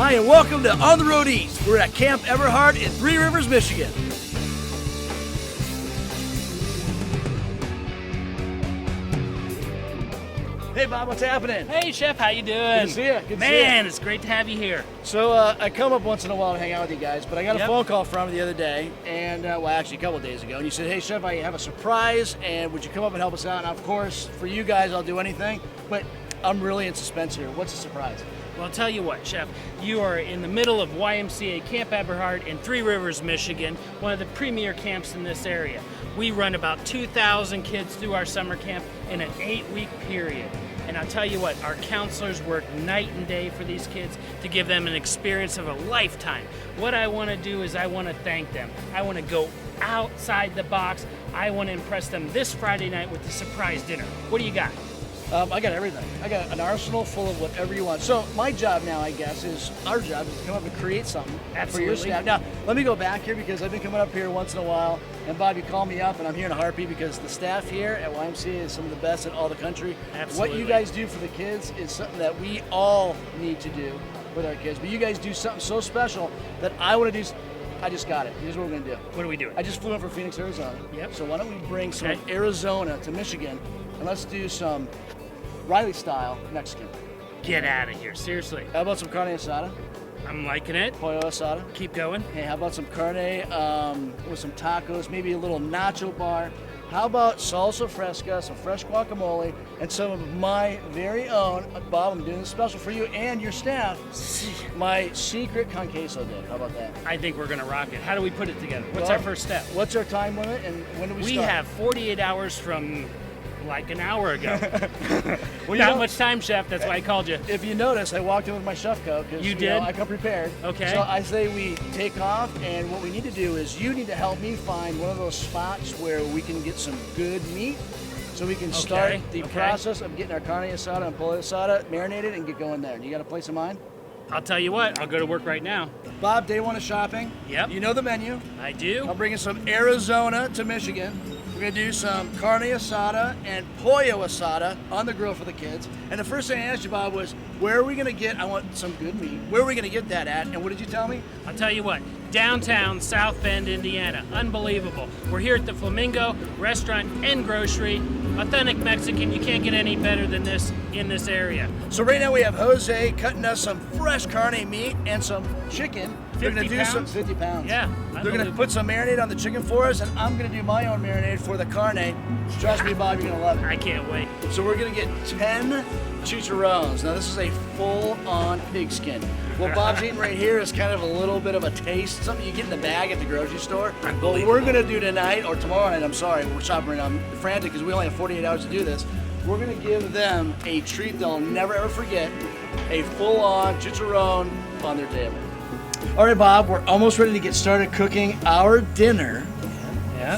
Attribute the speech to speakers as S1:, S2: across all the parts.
S1: Hi, and welcome to On the Road East. We're at Camp Eberhart in Three Rivers, Michigan. Hey, Bob, what's happening?
S2: Hey, Chef, how you doing?
S1: Good to see you. Good to see you.
S2: Man, it's great to have you here.
S1: So I come up once in a while to hang out with you guys, but I got a phone call from you the other day, and well, actually a couple of days ago, and you said, hey, Chef, I have a surprise, and would you come up and help us out? And of course, for you guys, I'll do anything, but I'm really in suspense here. What's the surprise?
S2: Well, I'll tell you what, Chef, you are in the middle of YMCA Camp Eberhart in Three Rivers, Michigan, one of the premier camps in this area. We run about 2,000 kids through our summer camp in an 8-week period. And I'll tell you what, our counselors work night and day for these kids to give them an experience of a lifetime. What I want to do is I want to thank them. I want to go outside the box. I want to impress them this Friday night with the surprise dinner. What do you got?
S1: I got everything. I got an arsenal full of whatever you want. So my job now, I guess, our job is to come up and create something for your staff. Now, let me go back here because I've been coming up here once in a while, and Bob, you call me up, and I'm here in a heartbeat because the staff here at YMCA is some of the best in all the country.
S2: Absolutely.
S1: What you guys do for the kids is something that we all need to do with our kids, but you guys do something so special that I want to do. I just got it. Here's what we're going to do.
S2: What are we doing?
S1: I just flew in from Phoenix, Arizona.
S2: Yep.
S1: So why don't we bring some Arizona to Michigan, and let's do some Riley-style Mexican.
S2: Get out of here, seriously.
S1: How about some carne asada?
S2: I'm liking it.
S1: Pollo asada.
S2: Keep going.
S1: Hey, how about some carne with some tacos, maybe a little nacho bar? How about salsa fresca, some fresh guacamole, and some of my very own, Bob, I'm doing this special for you and your staff, my secret con queso dip. How about that?
S2: I think we're going to rock it. How do we put it together? What's our first step?
S1: What's our time limit, and when do we start?
S2: We have 48 hours from like an hour ago.
S1: Well,
S2: Not much time, Chef. That's why I called you.
S1: If you notice, I walked in with my chef coat because
S2: You did?
S1: I come prepared.
S2: Okay.
S1: So I say we take off, and what we need to do is you need to help me find one of those spots where we can get some good meat, so we can start the process of getting our carne asada and pollo asada marinated and get going there. You got a place in mind?
S2: I'll tell you what. I'll go to work right now.
S1: Bob, day one of shopping.
S2: Yep.
S1: You know the menu.
S2: I do.
S1: I'm bringing some Arizona to Michigan. We're gonna do some carne asada and pollo asada on the grill for the kids. And the first thing I asked you, Bob, was where are we gonna get, I want some good meat. Where are we gonna get that at? And what did you tell me?
S2: I'll tell you what. Downtown South Bend, Indiana. Unbelievable. We're here at the Flamingo Restaurant and Grocery. Authentic Mexican. You can't get any better than this in this area.
S1: So right now we have Jose cutting us some fresh carne meat and some chicken. They're gonna
S2: 50
S1: do
S2: pounds?
S1: some 50 pounds.
S2: Yeah.
S1: They're gonna put some marinade on the chicken for us, and I'm gonna do my own marinade for the carne. Trust me, Bob, you're gonna love it.
S2: I can't wait.
S1: So we're gonna get 10 chicharrones. Now this is a full-on pigskin. What Bob's eating right here is kind of a little bit of a taste, something you get in the bag at the grocery store. What we're gonna do tonight, or tomorrow night, I'm sorry, we're shopping around. I'm frantic because we only have 48 hours to do this. We're gonna give them a treat they'll never ever forget, a full-on chicharron on their table. All right, Bob, we're almost ready to get started cooking our dinner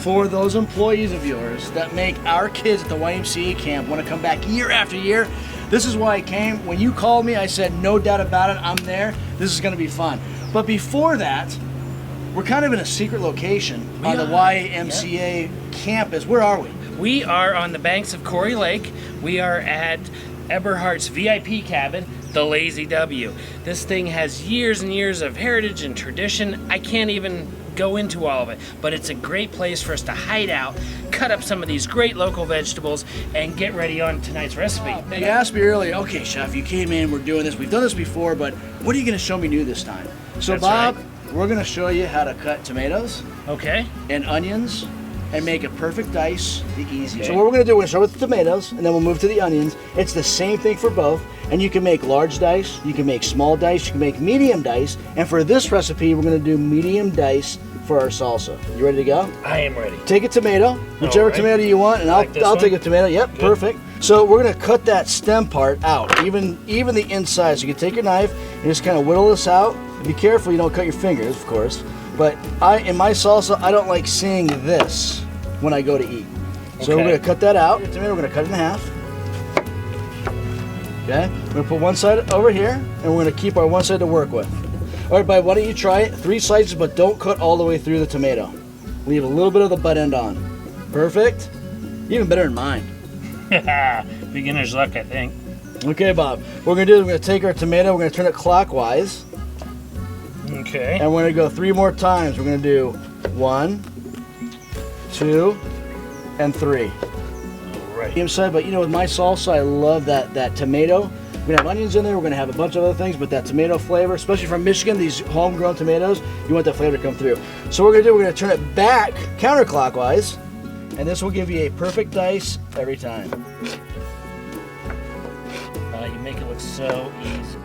S1: for those employees of yours that make our kids at the YMCA camp want to come back year after year. This is why I came. When you called me, I said, no doubt about it, I'm there. This is going to be fun. But before that, we're kind of in a secret location on the YMCA campus. Where are we?
S2: We are on the banks of Corey Lake. We are at Eberhart's VIP cabin, the Lazy W. This thing has years and years of heritage and tradition. I can't even go into all of it, but it's a great place for us to hide out, cut up some of these great local vegetables, and get ready on tonight's recipe.
S1: You asked me earlier, okay, Chef, you came in, we're doing this. We've done this before, but what are you going to show me new this time? So,
S2: That's
S1: Bob,
S2: right.
S1: we're going to show you how to cut tomatoes
S2: Okay.
S1: and onions and make a perfect dice the easy way. So what we're going to do, we're going to start with the tomatoes, and then we'll move to the onions. It's the same thing for both, and you can make large dice, you can make small dice, you can make medium dice, and for this recipe, we're going to do medium dice for our salsa. You ready to go?
S2: I am ready.
S1: Take a tomato, whichever tomato you want, and I'll take a tomato. Yep, good. Perfect. So we're going to cut that stem part out, even the inside. So you can take your knife and just kind of whittle this out. Be careful you don't cut your fingers, of course. But in my salsa, I don't like seeing this when I go to eat. So we're going to cut that out. The tomato, we're going to cut it in half. Okay? We're going to put one side over here, and we're going to keep our one side to work with. All right, Bob, why don't you try it? 3 slices, but don't cut all the way through the tomato. Leave a little bit of the butt end on. Perfect. Even better than mine.
S2: Beginner's luck, I think.
S1: Okay, Bob. What we're going to do is we're going to take our tomato, we're going to turn it clockwise.
S2: Okay.
S1: And we're gonna go 3 more times. We're gonna do 1, 2, and 3.
S2: Right.
S1: Inside, but you know, with my salsa, I love that tomato. We're gonna have onions in there. We're gonna have a bunch of other things, but that tomato flavor, especially from Michigan, these homegrown tomatoes, you want that flavor to come through. So what we're gonna turn it back counterclockwise, and this will give you a perfect dice every time.
S2: You make it look so easy.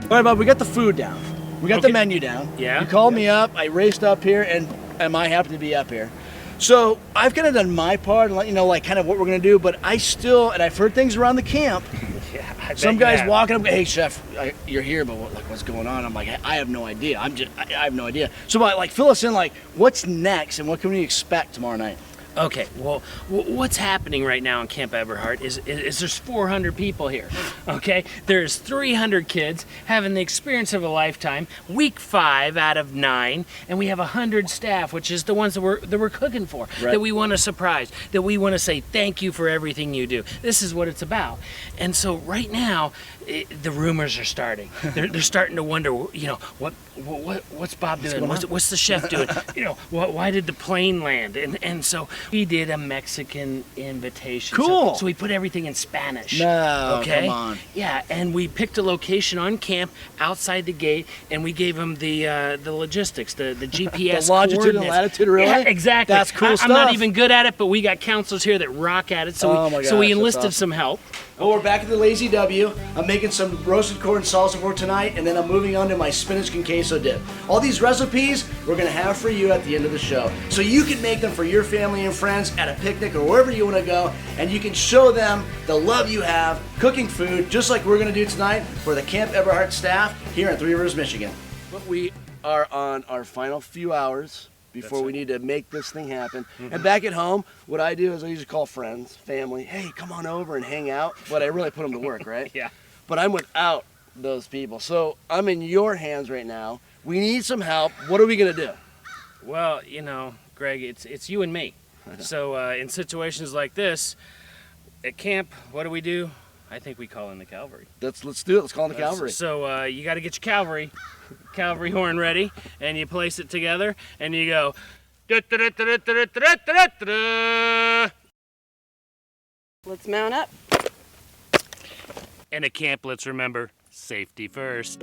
S1: All right, Bob, we got the food down. We got the
S2: Okay.
S1: menu down.
S2: Yeah.
S1: You called me up. I raced up here, and I happened to be up here. So I've kind of done my part and let you know, like, kind of what we're gonna do. But I still, and I've heard things around the camp.
S2: Yeah, I bet
S1: Some
S2: you
S1: guys
S2: have.
S1: walking up, hey chef, you're here, but what's going on? I'm like, I have no idea. I have no idea. So like, fill us in, like, what's next and what can we expect tomorrow night?
S2: Okay, well, what's happening right now in Camp Eberhart is there's 400 people here, okay? There's 300 kids having the experience of a lifetime, week 5 out of 9, and we have 100 staff, which is the ones that we're cooking for,
S1: Right.
S2: that we want to surprise, that we want to say thank you for everything you do. This is what it's about. And so right now, the rumors are starting. They're starting to wonder, you know, what's Bob doing? What's the chef doing? You know, why did the plane land? And so we did a Mexican invitation.
S1: Cool.
S2: So we put everything in Spanish.
S1: No,
S2: okay?
S1: come on.
S2: Yeah, and we picked a location on camp outside the gate, and we gave them the logistics, the GPS
S1: The longitude and
S2: coordinates.
S1: latitude, really?
S2: Yeah, exactly.
S1: That's cool
S2: I'm not
S1: stuff.
S2: even good at it, but we got counselors here that rock at it, so
S1: Oh my
S2: we
S1: gosh, that's
S2: enlisted
S1: awesome.
S2: some help.
S1: Well, we're back at the Lazy W. I'm making some roasted corn salsa for tonight, and then I'm moving on to my spinach con queso dip. All these recipes we're gonna have for you at the end of the show, so you can make them for your family and friends at a picnic or wherever you want to go, and you can show them the love you have cooking food, just like we're gonna do tonight for the Camp Eberhart staff here in Three Rivers, Michigan. But we are on our final few hours before we need to make this thing happen. And back at home, what I do is I usually call friends, family, hey, come on over and hang out. But I really put them to work, right?
S2: Yeah.
S1: But I'm without those people. So I'm in your hands right now. We need some help. What are we gonna do?
S2: Well, you know, Greg, it's you and me. So in situations like this, at camp, what do? I think we call in the cavalry.
S1: Let's do it. Let's call in the cavalry.
S2: So you got to get your cavalry horn ready, and you place it together, and you go.
S3: Let's mount up.
S2: And at camp, let's remember safety first.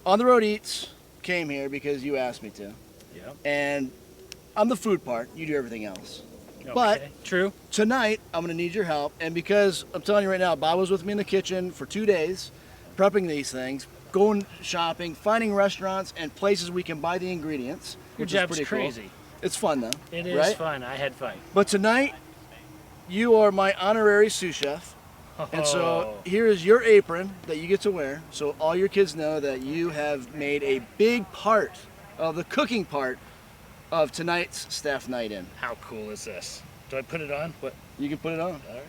S1: On the Road Eats came here because you asked me to.
S2: Yep.
S1: And I'm the food part. You do everything else.
S2: Okay.
S1: But
S2: True.
S1: tonight, I'm going to need your help. And because I'm telling you right now, Bob was with me in the kitchen for 2 days, prepping these things, going shopping, finding restaurants and places we can buy the ingredients.
S2: Your
S1: which is
S2: job's
S1: pretty cool.
S2: crazy.
S1: It's fun though.
S2: It is
S1: right?
S2: fun. I had fun.
S1: But tonight, you are my honorary sous chef. And so here is your apron that you get to wear, so all your kids know that you have made a big part of the cooking part of tonight's staff night in.
S2: How cool is this? Do I put it on? What?
S1: You can put it on.
S2: All right.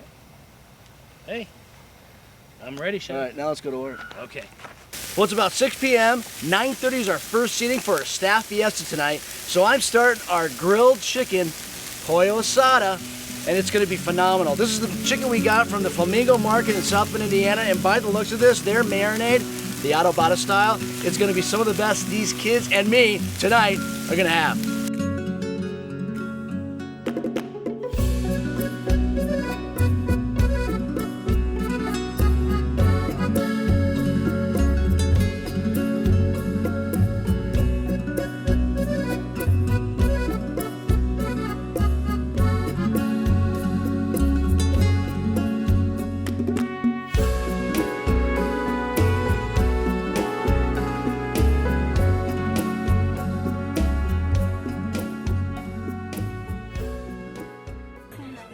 S2: Hey, I'm ready, Chef.
S1: All right, now let's go to work.
S2: Okay.
S1: Well, it's about 6 p.m. 9:30 is our first seating for our staff fiesta tonight. So I'm starting our grilled chicken pollo asada, and it's going to be phenomenal. This is the chicken we got from the Flamingo Market in South Bend, Indiana, and by the looks of this, their marinade, the Autobata style, it's going to be some of the best these kids and me tonight are going to have.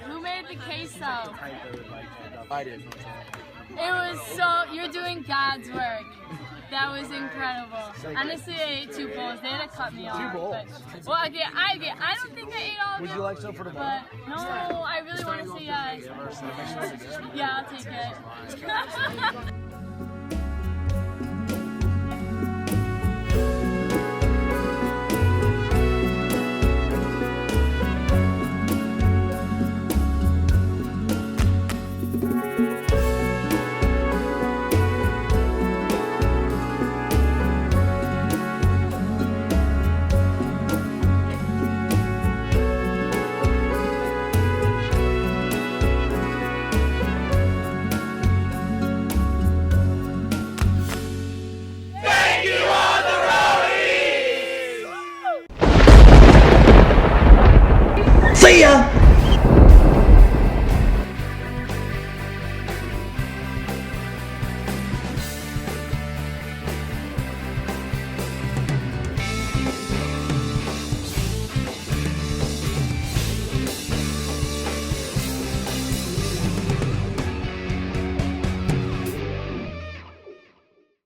S4: Who made the queso?
S1: I did.
S4: It was so, you're doing God's work. That was incredible. Honestly, I ate 2 bowls. They had to cut me off.
S1: bowls?
S4: But, well, I don't think I ate all of
S1: Would
S4: them.
S1: you like some for tomorrow?
S4: But no, I really want to say yes. Yeah, I'll take it.